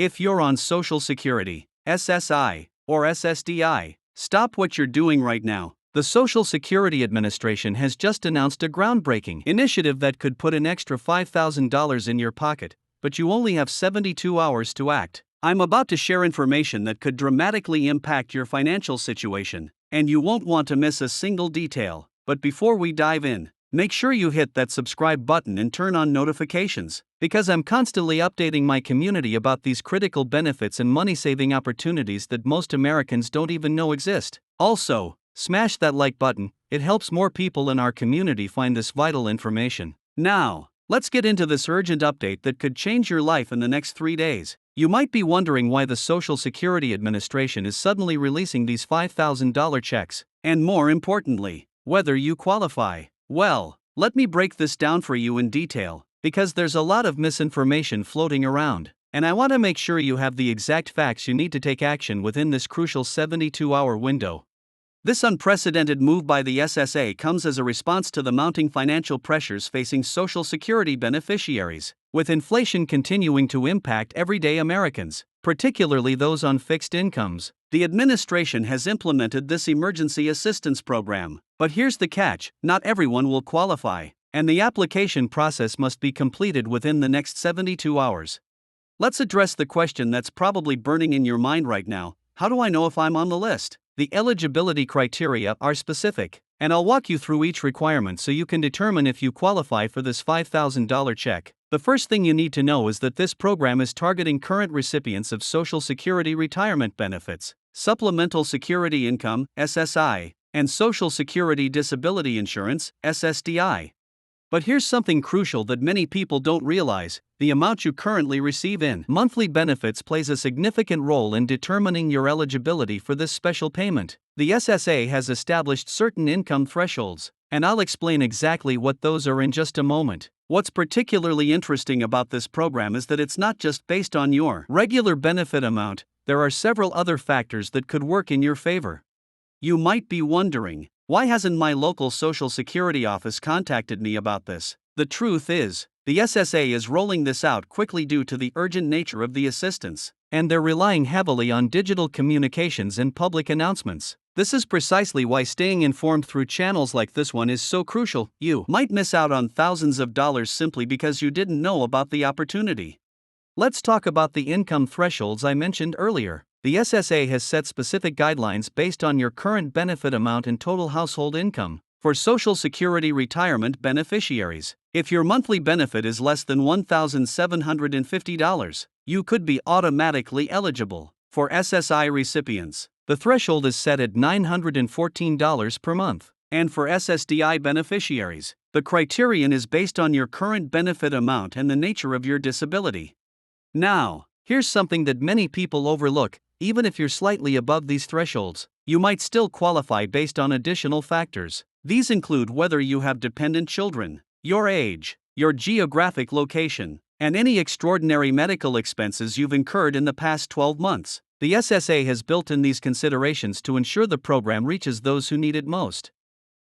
If you're on Social Security, SSI, or SSDI, stop what you're doing right now. The Social Security Administration has just announced a groundbreaking initiative that could put an extra $5,000 in your pocket, but you only have 72 hours to act. I'm about to share information that could dramatically impact your financial situation, and you won't want to miss a single detail. But before we dive in, make sure you hit that subscribe button and turn on notifications, because I'm constantly updating my community about these critical benefits and money-saving opportunities that most Americans don't even know exist. Also, smash that like button, it helps more people in our community find this vital information. Now, let's get into this urgent update that could change your life in the next 3 days. You might be wondering why the Social Security Administration is suddenly releasing these $5,000 checks, and more importantly, whether you qualify. Well, let me break this down for you in detail, because there's a lot of misinformation floating around, and I want to make sure you have the exact facts you need to take action within this crucial 72-hour window. This unprecedented move by the SSA comes as a response to the mounting financial pressures facing Social Security beneficiaries, with inflation continuing to impact everyday Americans, particularly those on fixed incomes. The administration has implemented this emergency assistance program, but here's the catch: not everyone will qualify, and the application process must be completed within the next 72 hours. Let's address the question that's probably burning in your mind right now: how do I know if I'm on the list? The eligibility criteria are specific, and I'll walk you through each requirement so you can determine if you qualify for this $5,000 check. The first thing you need to know is that this program is targeting current recipients of Social Security retirement benefits, Supplemental Security Income, SSI, and Social Security Disability Insurance, SSDI. But here's something crucial that many people don't realize: the amount you currently receive in monthly benefits plays a significant role in determining your eligibility for this special payment. The SSA has established certain income thresholds, and I'll explain exactly what those are in just a moment. What's particularly interesting about this program is that it's not just based on your regular benefit amount. There are several other factors that could work in your favor. You might be wondering, why hasn't my local Social Security office contacted me about this? The truth is, the SSA is rolling this out quickly due to the urgent nature of the assistance, and they're relying heavily on digital communications and public announcements. This is precisely why staying informed through channels like this one is so crucial. You might miss out on thousands of dollars simply because you didn't know about the opportunity. Let's talk about the income thresholds I mentioned earlier. The SSA has set specific guidelines based on your current benefit amount and total household income. For Social Security retirement beneficiaries, if your monthly benefit is less than $1,750, you could be automatically eligible. For SSI recipients, the threshold is set at $914 per month. And for SSDI beneficiaries, the criterion is based on your current benefit amount and the nature of your disability. Now, here's something that many people overlook: even if you're slightly above these thresholds, you might still qualify based on additional factors. These include whether you have dependent children, your age, your geographic location, and any extraordinary medical expenses you've incurred in the past 12 months. The SSA has built in these considerations to ensure the program reaches those who need it most.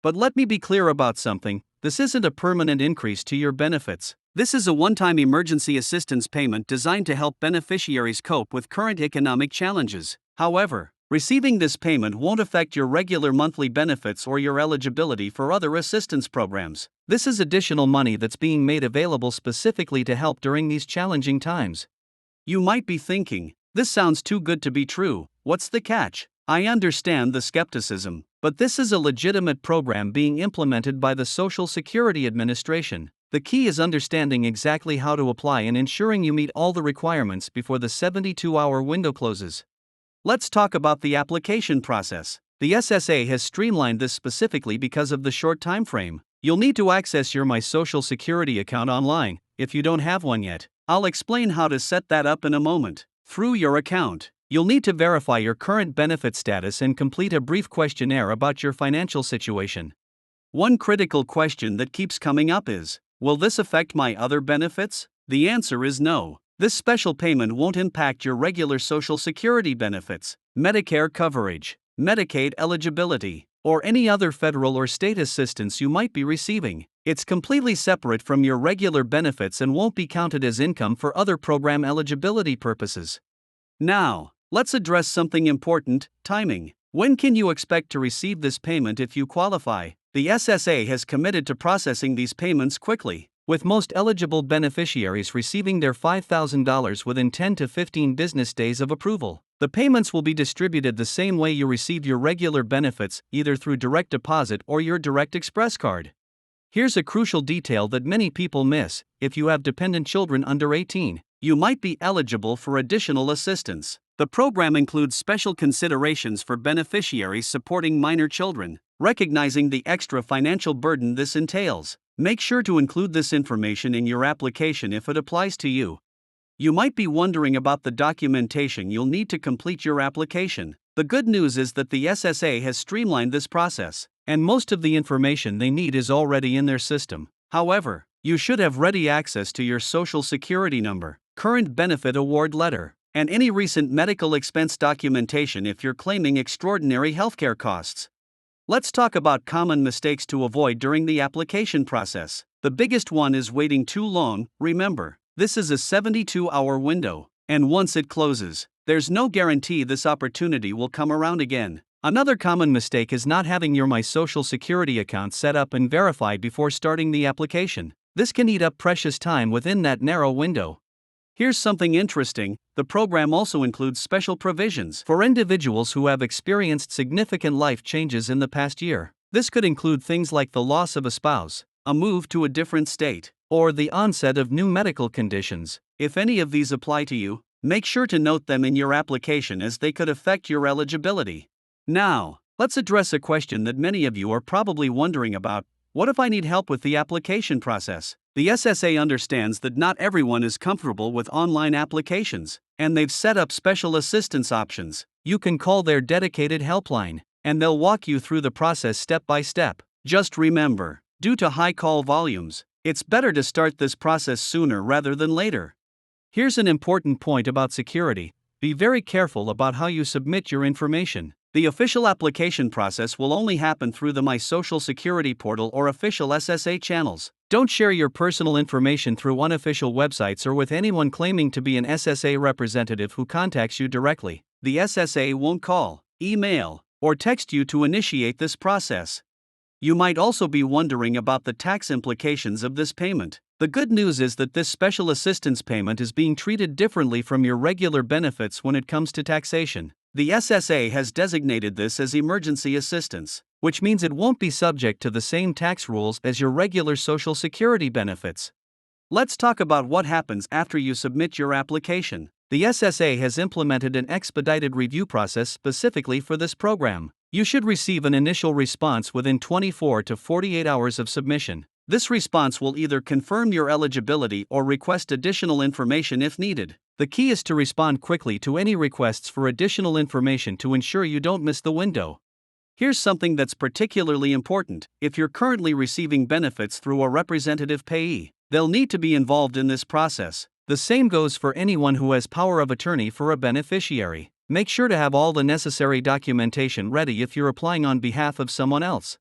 But let me be clear about something: this isn't a permanent increase to your benefits. This is a one-time emergency assistance payment designed to help beneficiaries cope with current economic challenges. However, receiving this payment won't affect your regular monthly benefits or your eligibility for other assistance programs. This is additional money that's being made available specifically to help during these challenging times. You might be thinking, this sounds too good to be true. What's the catch? I understand the skepticism, but this is a legitimate program being implemented by the Social Security Administration. The key is understanding exactly how to apply and ensuring you meet all the requirements before the 72-hour window closes. Let's talk about the application process. The SSA has streamlined this specifically because of the short time frame. You'll need to access your My Social Security account online, if you don't have one yet. I'll explain how to set that up in a moment. Through your account, you'll need to verify your current benefit status and complete a brief questionnaire about your financial situation. One critical question that keeps coming up is, will this affect my other benefits? The answer is no. This special payment won't impact your regular Social Security benefits, Medicare coverage, Medicaid eligibility, or any other federal or state assistance you might be receiving. It's completely separate from your regular benefits and won't be counted as income for other program eligibility purposes. Now, let's address something important: timing. When can you expect to receive this payment if you qualify? The SSA has committed to processing these payments quickly, with most eligible beneficiaries receiving their $5,000 within 10 to 15 business days of approval. The payments will be distributed the same way you receive your regular benefits, either through direct deposit or your Direct Express card. Here's a crucial detail that many people miss: if you have dependent children under 18, you might be eligible for additional assistance. The program includes special considerations for beneficiaries supporting minor children. Recognizing the extra financial burden this entails, make sure to include this information in your application if it applies to you. You might be wondering about the documentation you'll need to complete your application. The good news is that the SSA has streamlined this process, and most of the information they need is already in their system. However, you should have ready access to your Social Security number, current benefit award letter, and any recent medical expense documentation if you're claiming extraordinary healthcare costs. Let's talk about common mistakes to avoid during the application process. The biggest one is waiting too long. Remember, this is a 72-hour window, and once it closes, there's no guarantee this opportunity will come around again. Another common mistake is not having your My Social Security account set up and verified before starting the application. This can eat up precious time within that narrow window. Here's something interesting: the program also includes special provisions for individuals who have experienced significant life changes in the past year. This could include things like the loss of a spouse, a move to a different state, or the onset of new medical conditions. If any of these apply to you, make sure to note them in your application as they could affect your eligibility. Now, let's address a question that many of you are probably wondering about: what if I need help with the application process? The SSA understands that not everyone is comfortable with online applications, and they've set up special assistance options. You can call their dedicated helpline, and they'll walk you through the process step by step. Just remember, due to high call volumes, it's better to start this process sooner rather than later. Here's an important point about security: be very careful about how you submit your information. The official application process will only happen through the My Social Security portal or official SSA channels. Don't share your personal information through unofficial websites or with anyone claiming to be an SSA representative who contacts you directly. The SSA won't call, email, or text you to initiate this process. You might also be wondering about the tax implications of this payment. The good news is that this special assistance payment is being treated differently from your regular benefits when it comes to taxation. The SSA has designated this as emergency assistance, which means it won't be subject to the same tax rules as your regular Social Security benefits. Let's talk about what happens after you submit your application. The SSA has implemented an expedited review process specifically for this program. You should receive an initial response within 24 to 48 hours of submission. This response will either confirm your eligibility or request additional information if needed. The key is to respond quickly to any requests for additional information to ensure you don't miss the window. Here's something that's particularly important: if you're currently receiving benefits through a representative payee, they'll need to be involved in this process. The same goes for anyone who has power of attorney for a beneficiary. Make sure to have all the necessary documentation ready if you're applying on behalf of someone else.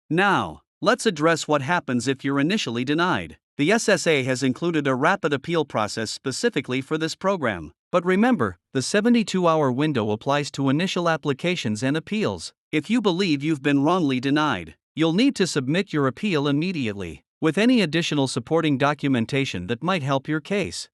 Now, let's address what happens if you're initially denied. The SSA has included a rapid appeal process specifically for this program. But remember, the 72-hour window applies to initial applications and appeals. If you believe you've been wrongly denied, you'll need to submit your appeal immediately, with any additional supporting documentation that might help your case.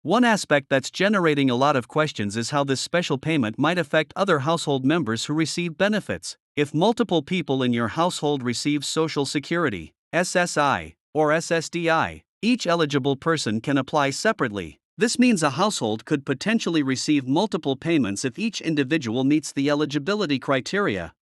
One aspect that's generating a lot of questions is how this special payment might affect other household members who receive benefits. If multiple people in your household receive Social Security, SSI, or SSDI, each eligible person can apply separately. This means a household could potentially receive multiple payments if each individual meets the eligibility criteria.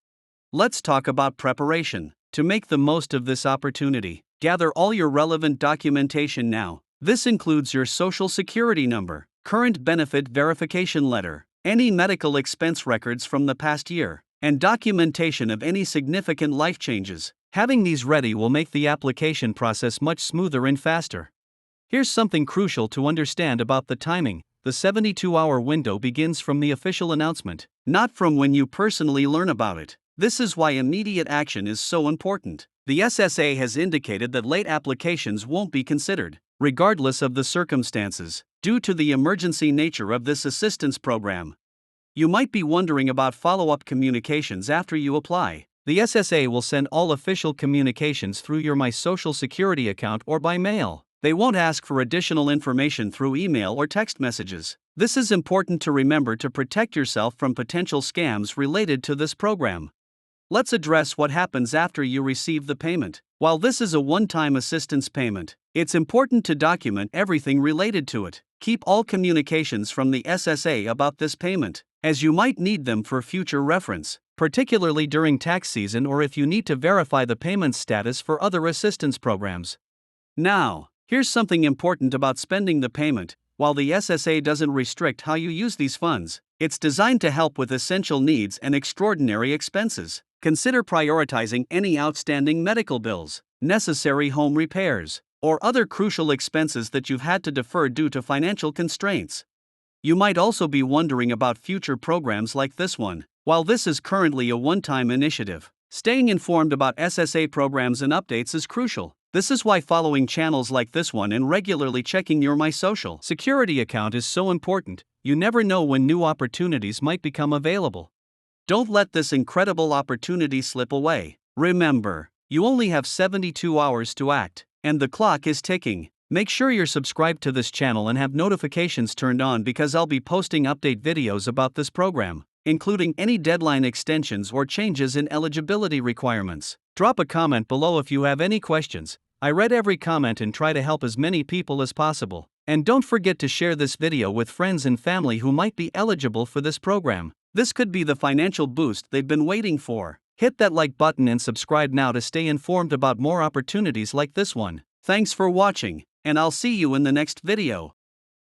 Let's talk about preparation. To make the most of this opportunity, gather all your relevant documentation now. This includes your Social Security number, current benefit verification letter, any medical expense records from the past year, and documentation of any significant life changes. Having these ready will make the application process much smoother and faster. Here's something crucial to understand about the timing: the 72-hour window begins from the official announcement, not from when you personally learn about it. This is why immediate action is so important. The SSA has indicated that late applications won't be considered, regardless of the circumstances, due to the emergency nature of this assistance program. You might be wondering about follow-up communications after you apply. The SSA will send all official communications through your My Social Security account or by mail. They won't ask for additional information through email or text messages. This is important to remember to protect yourself from potential scams related to this program. Let's address what happens after you receive the payment. While this is a one-time assistance payment, it's important to document everything related to it. Keep all communications from the SSA about this payment, as you might need them for future reference, particularly during tax season or if you need to verify the payment status for other assistance programs. Now, here's something important about spending the payment. While the SSA doesn't restrict how you use these funds, it's designed to help with essential needs and extraordinary expenses. Consider prioritizing any outstanding medical bills, necessary home repairs, or other crucial expenses that you've had to defer due to financial constraints. You might also be wondering about future programs like this one. While this is currently a one-time initiative, staying informed about SSA programs and updates is crucial. This is why following channels like this one and regularly checking your My Social Security account is so important. You never know when new opportunities might become available. Don't let this incredible opportunity slip away. Remember, you only have 72 hours to act, and the clock is ticking. Make sure you're subscribed to this channel and have notifications turned on because I'll be posting update videos about this program, including any deadline extensions or changes in eligibility requirements. Drop a comment below if you have any questions. I read every comment and try to help as many people as possible. And don't forget to share this video with friends and family who might be eligible for this program. This could be the financial boost they've been waiting for. Hit that like button and subscribe now to stay informed about more opportunities like this one. Thanks for watching, and I'll see you in the next video.